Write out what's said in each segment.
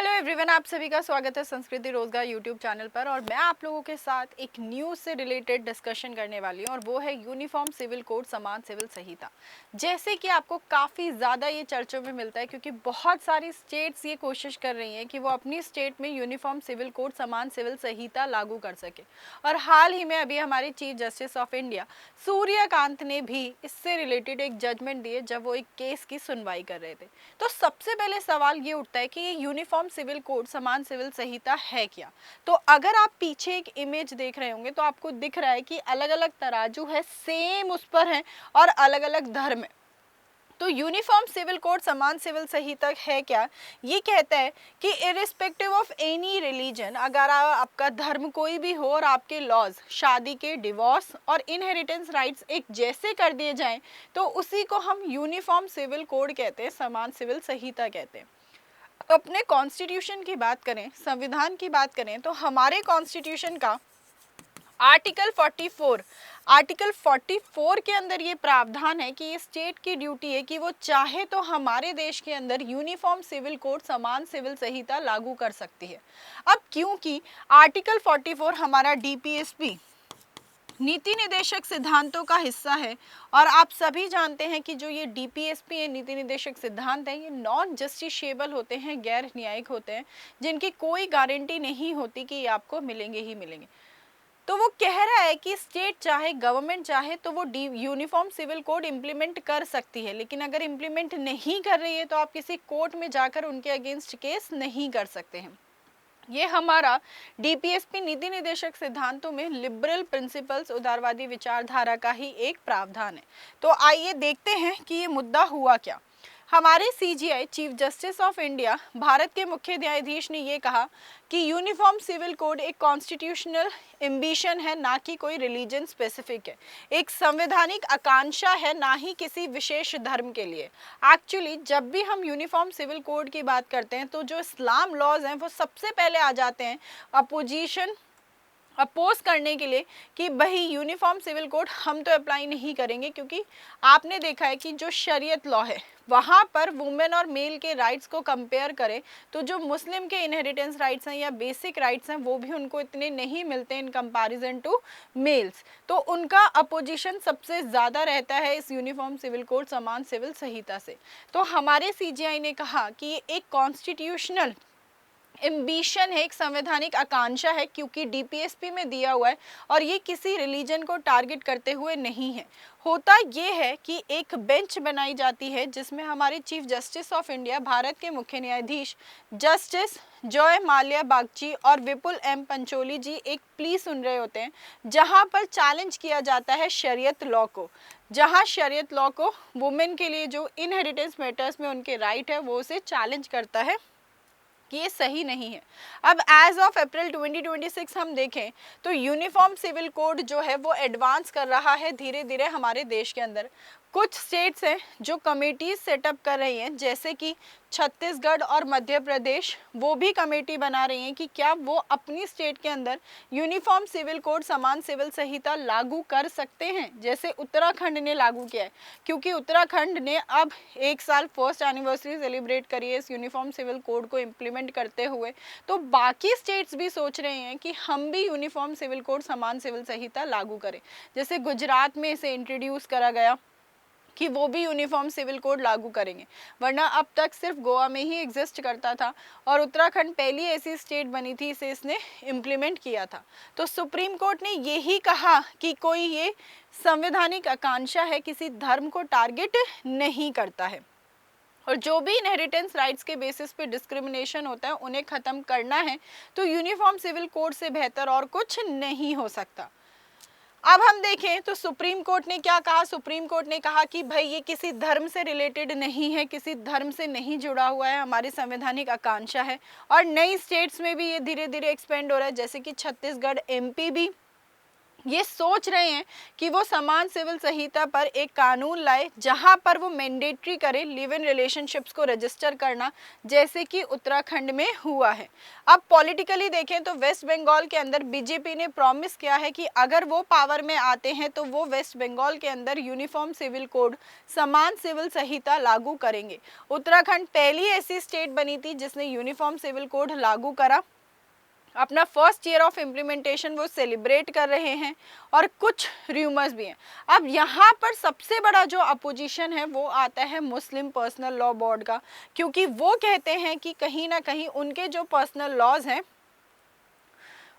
Hello everyone, आप सभी का स्वागत है संस्कृति रोजगार यूट्यूब चैनल पर। और मैं आप लोगों के साथ एक न्यूज़ से रिलेटेड डिस्कशन करने वाली हूँ और वो है यूनिफॉर्म सिविल कोड समान सिविल संहिता। जैसे कि आपको काफ़ी ज़्यादा ये चर्चों में मिलता है क्योंकि बहुत सारी स्टेट्स ये कोशिश कर रही हैं कि वो अपनी स्टेट में यूनिफॉर्म सिविल कोड समान सिविल संहिता लागू कर सके। और हाल ही में अभी हमारे chief justice of India Suryakant ने भी इससे रिलेटेड एक जजमेंट दिए जब वो एक केस की सुनवाई कर रहे थे। तो सबसे पहले सवाल ये उठता है कि ये यूनिफॉर्म सिविल कोड समान सिविल संहिता है क्या। तो अगर आप पीछे एक इमेज देख रहे होंगे तो आपको दिख रहा है कि अलग अलग तराजू है, सेम उस पर है और अलग अलग धर्म है। तो यूनिफॉर्म सिविल कोड समान सिविल संहिता है क्या? ये कहता है कि इरिस्पेक्टिव ऑफ एनी रिलीजन, अगर आपका धर्म कोई भी हो और आपके लॉज शादी के, डिवोर्स और इनहेरिटेंस राइट्स एक जैसे कर दिए जाएं तो उसी को हम यूनिफॉर्म सिविल कोड कहते हैं, समान सिविल संहिता कहते हैं। अपने कॉन्स्टिट्यूशन की बात करें, संविधान की बात करें तो हमारे कॉन्स्टिट्यूशन का आर्टिकल 44 के अंदर ये प्रावधान है कि ये स्टेट की ड्यूटी है कि वो चाहे तो हमारे देश के अंदर यूनिफॉर्म सिविल कोड समान सिविल संहिता लागू कर सकती है। अब क्योंकि आर्टिकल 44 हमारा डीपीएसपी नीति निदेशक सिद्धांतों का हिस्सा है और आप सभी जानते हैं कि जो ये डीपीएसपी है, नीति निदेशक सिद्धांत है, ये नॉन जस्टिशिएबल होते हैं, गैर न्यायिक होते हैं, जिनकी कोई गारंटी नहीं होती कि ये आपको मिलेंगे ही मिलेंगे। तो वो कह रहा है कि स्टेट चाहे, गवर्नमेंट चाहे तो वो यूनिफॉर्म सिविल कोड इम्प्लीमेंट कर सकती है, लेकिन अगर इम्प्लीमेंट नहीं कर रही है तो आप किसी कोर्ट में जाकर उनके अगेंस्ट केस नहीं कर सकते हैं। ये हमारा डीपीएसपी नीति निदेशक सिद्धांतों में लिबरल प्रिंसिपल्स, उदारवादी विचारधारा का ही एक प्रावधान है। तो आइए देखते हैं कि ये मुद्दा हुआ क्या। हमारे CGI chief justice of India, Bharat के मुख्य न्यायाधीश ने ये कहा कि यूनिफॉर्म सिविल कोड एक कॉन्स्टिट्यूशनल एम्बिशन है, ना कि कोई रिलीजन स्पेसिफिक है, एक संवैधानिक आकांक्षा है, ना ही किसी विशेष धर्म के लिए। एक्चुअली जब भी हम यूनिफॉर्म सिविल कोड की बात करते हैं तो जो इस्लाम लॉज हैं वो सबसे पहले आ जाते हैं अपोज करने के लिए कि भाई यूनिफॉर्म सिविल कोड हम तो अप्लाई नहीं करेंगे, क्योंकि आपने देखा है कि जो शरीयत लॉ है वहाँ पर वुमेन और मेल के राइट्स को कंपेयर करें तो जो मुस्लिम के इनहेरिटेंस राइट्स हैं या बेसिक राइट्स हैं वो भी उनको इतने नहीं मिलते इन कंपैरिजन टू मेल्स। तो उनका अपोजिशन सबसे ज़्यादा रहता है इस यूनिफॉर्म सिविल कोड समान सिविल संहिता से। तो हमारे सीजीआई ने कहा कि ये एक कॉन्स्टिट्यूशनल एम्बिशन है, एक संवैधानिक आकांक्षा है, क्योंकि डीपीएसपी में दिया हुआ है और ये किसी रिलीजन को टारगेट करते हुए नहीं है। होता ये है कि एक बेंच बनाई जाती है जिसमें हमारे chief justice of India, Bharat के मुख्य न्यायाधीश जस्टिस जॉय माल्या बागची और विपुल एम पंचोली जी एक प्ली सुन रहे होते हैं, जहां पर चैलेंज किया जाता है शरीयत लॉ को, जहां शरीयत लॉ को वुमेन के लिए जो इनहेरिटेंस मैटर्स में उनके राइट है वो उसे चैलेंज करता है कि ये सही नहीं है। अब एज ऑफ अप्रैल 2026 हम देखें तो यूनिफॉर्म सिविल कोड जो है वो एडवांस कर रहा है धीरे धीरे हमारे देश के अंदर। कुछ स्टेट्स हैं जो कमेटीज सेटअप कर रही हैं, जैसे कि छत्तीसगढ़ और मध्य प्रदेश, वो भी कमेटी बना रही हैं कि क्या वो अपनी स्टेट के अंदर यूनिफॉर्म सिविल कोड समान सिविल संहिता लागू कर सकते हैं, जैसे उत्तराखंड ने लागू किया है। क्योंकि उत्तराखंड ने अब 1 साल फर्स्ट एनिवर्सरी सेलिब्रेट करी है इस यूनिफॉर्म सिविल कोड को इम्प्लीमेंट करते हुए, तो बाकी स्टेट्स भी सोच रहे हैं कि हम भी यूनिफॉर्म सिविल कोड समान सिविल संहिता लागू करें। जैसे गुजरात में इसे इंट्रोड्यूस करा गया कि वो भी यूनिफॉर्म सिविल कोड लागू करेंगे, वरना अब तक सिर्फ गोवा में ही एग्जिस्ट करता था और उत्तराखंड पहली ऐसी स्टेट बनी थी इसे इसने इम्प्लीमेंट किया था। तो सुप्रीम कोर्ट ने यही कहा कि कोई ये संवैधानिक आकांक्षा है, किसी धर्म को टारगेट नहीं करता है और जो भी इनहेरिटेंस राइट्स के बेसिस पे डिस्क्रिमिनेशन होता है उन्हें ख़त्म करना है। तो यूनिफॉर्म सिविल कोड से बेहतर और कुछ नहीं हो सकता। अब हम देखें तो सुप्रीम कोर्ट ने क्या कहा। सुप्रीम कोर्ट ने कहा कि भाई ये किसी धर्म से रिलेटेड नहीं है, किसी धर्म से नहीं जुड़ा हुआ है, हमारी संवैधानिक आकांक्षा है। और नई स्टेट्स में भी ये धीरे धीरे एक्सपेंड हो रहा है, जैसे कि छत्तीसगढ़, एमपी भी ये सोच रहे हैं कि वो समान सिविल संहिता पर एक कानून लाए जहां पर वो मैंडेटरी करे लिव इन रिलेशनशिप्स को रजिस्टर करना, जैसे कि उत्तराखंड में हुआ है। अब पॉलिटिकली देखें तो वेस्ट बंगाल के अंदर बीजेपी ने प्रॉमिस किया है कि अगर वो पावर में आते हैं तो वो वेस्ट बंगाल के अंदर यूनिफॉर्म सिविल कोड, समान सिविल संहिता लागू करेंगे। उत्तराखंड पहली ऐसी स्टेट बनी थी जिसने यूनिफॉर्म सिविल कोड लागू करा। अपना फर्स्ट ईयर ऑफ इम्प्लीमेंटेशन वो सेलिब्रेट कर रहे हैं और कुछ र्यूमर्स भी हैं। अब यहाँ पर सबसे बड़ा जो अपोजिशन है वो आता है मुस्लिम पर्सनल लॉ बोर्ड का, क्योंकि वो कहते हैं कि कहीं ना कहीं उनके जो पर्सनल लॉज हैं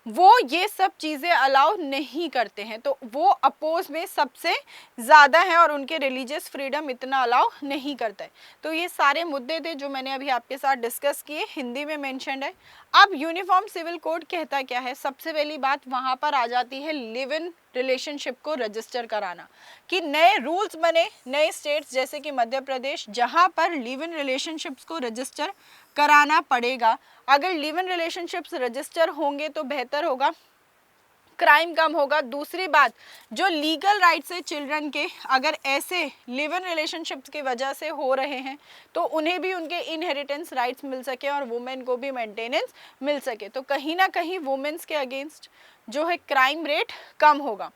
वो ये सब चीज़ें अलाउ नहीं करते हैं, तो वो अपोज में सबसे ज़्यादा है और उनके रिलीजियस फ्रीडम इतना अलाउ नहीं करता है। तो ये सारे मुद्दे थे जो मैंने अभी आपके साथ डिस्कस किए, हिंदी में मेंशन्ड है। अब यूनिफॉर्म सिविल कोड कहता क्या है? सबसे पहली बात वहाँ पर आ जाती है लिव इन रिलेशनशिप को रजिस्टर कराना, कि नए रूल्स बने नए स्टेट्स जैसे कि मध्य प्रदेश, जहाँ पर लिव इन रिलेशनशिप्स को रजिस्टर कराना पड़ेगा। अगर लिव इन रिलेशनशिप्स रजिस्टर होंगे तो बेहतर होगा, क्राइम कम होगा। दूसरी बात, जो लीगल राइट्स है चिल्ड्रन के, अगर ऐसे लिव इन रिलेशनशिप्स की वजह से हो रहे हैं तो उन्हें भी उनके इनहेरिटेंस राइट्स मिल सके और वुमेन को भी मेंटेनेंस मिल सके, तो कहीं ना कहीं वुमेन्स के अगेंस्ट जो है क्राइम रेट कम होगा।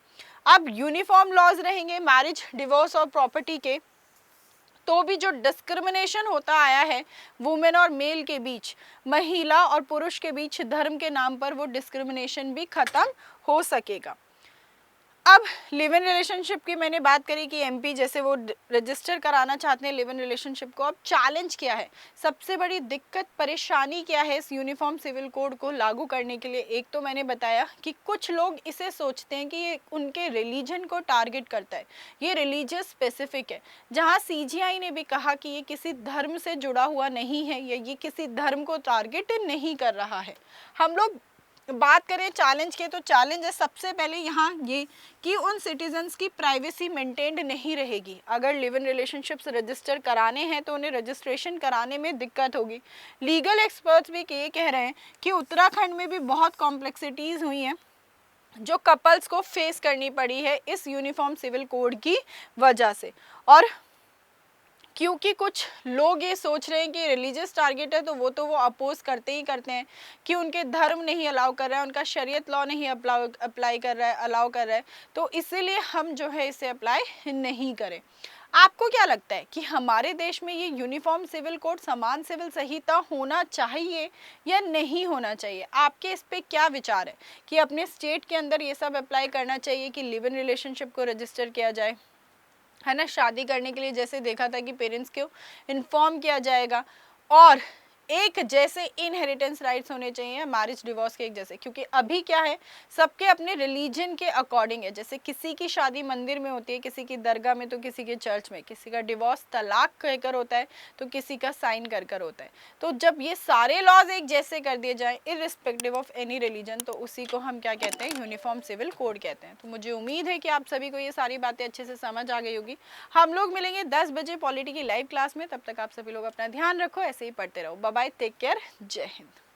अब यूनिफॉर्म लॉज रहेंगे मैरिज, डिवोर्स और प्रॉपर्टी के, तो भी जो डिस्क्रिमिनेशन होता आया है वुमेन और मेल के बीच, महिला और पुरुष के बीच धर्म के नाम पर, वो डिस्क्रिमिनेशन भी खत्म हो सकेगा। अब लिव इन रिलेशनशिप की मैंने बात करी कि एमपी जैसे वो रजिस्टर कराना चाहते हैं लिव इन रिलेशनशिप को। अब चैलेंज क्या है, सबसे बड़ी दिक्कत परेशानी क्या है इस यूनिफॉर्म सिविल कोड को लागू करने के लिए? एक तो मैंने बताया कि कुछ लोग इसे सोचते हैं कि ये उनके रिलीजन को टारगेट करता है, ये रिलीजियस स्पेसिफिक है, जहाँ सीजीआई ने भी कहा कि ये किसी धर्म से जुड़ा हुआ नहीं है, ये किसी धर्म को टारगेट नहीं कर रहा है। हम लोग बात करें चैलेंज के, तो चैलेंज है सबसे पहले यहाँ ये कि उन सिटीजन्स की प्राइवेसी मेंटेन्ड नहीं रहेगी। अगर लिव इन रिलेशनशिप्स रजिस्टर कराने हैं तो उन्हें रजिस्ट्रेशन कराने में दिक्कत होगी। लीगल एक्सपर्ट्स भी ये कह रहे हैं कि उत्तराखंड में भी बहुत कॉम्प्लेक्सिटीज़ हुई हैं जो कपल्स को फेस करनी पड़ी है इस यूनिफॉर्म सिविल कोड की वजह से। और क्योंकि कुछ लोग ये सोच रहे हैं कि रिलीजियस टारगेट है तो वो अपोज करते ही करते हैं कि उनके धर्म नहीं अलाउ कर रहा है, उनका शरीयत लॉ नहीं अप्लाई कर रहा है, अलाउ कर रहा है, तो इसीलिए हम जो है इसे अप्लाई नहीं करें। आपको क्या लगता है कि हमारे देश में ये यूनिफॉर्म सिविल कोड, समान सिविल संहिता होना चाहिए या नहीं होना चाहिए? आपके इस पे क्या विचार है कि अपने स्टेट के अंदर ये सब अप्लाई करना चाहिए कि लिव इन रिलेशनशिप को रजिस्टर किया जाए, है ना? शादी करने के लिए जैसे देखा था कि पेरेंट्स को इन्फॉर्म किया जाएगा, और एक जैसे इनहेरिटेंस राइट्स होने चाहिए मैरिज डिवोर्स के एक जैसे, क्योंकि अभी क्या है सबके अपने रिलीजन के अकॉर्डिंग है। जैसे किसी की शादी मंदिर में होती है, किसी की दरगाह में, तो किसी के चर्च में, किसी का डिवोर्स तलाक कहकर होता है तो किसी का साइन कर कर होता है। तो जब ये सारे लॉज एक जैसे कर दिए जाएं इररिस्पेक्टिव ऑफ एनी रिलीजन, तो उसी को हम क्या कहते हैं? यूनिफॉर्म सिविल कोड कहते हैं। तो मुझे उम्मीद है कि आप सभी को ये सारी बातें अच्छे से समझ आ गई होगी। हम लोग मिलेंगे 10 बजे पॉलिटी की लाइव क्लास में, तब तक आप सभी लोग अपना ध्यान रखो, ऐसे ही पढ़ते रहो। बाय, टेक केयर, जय हिंद।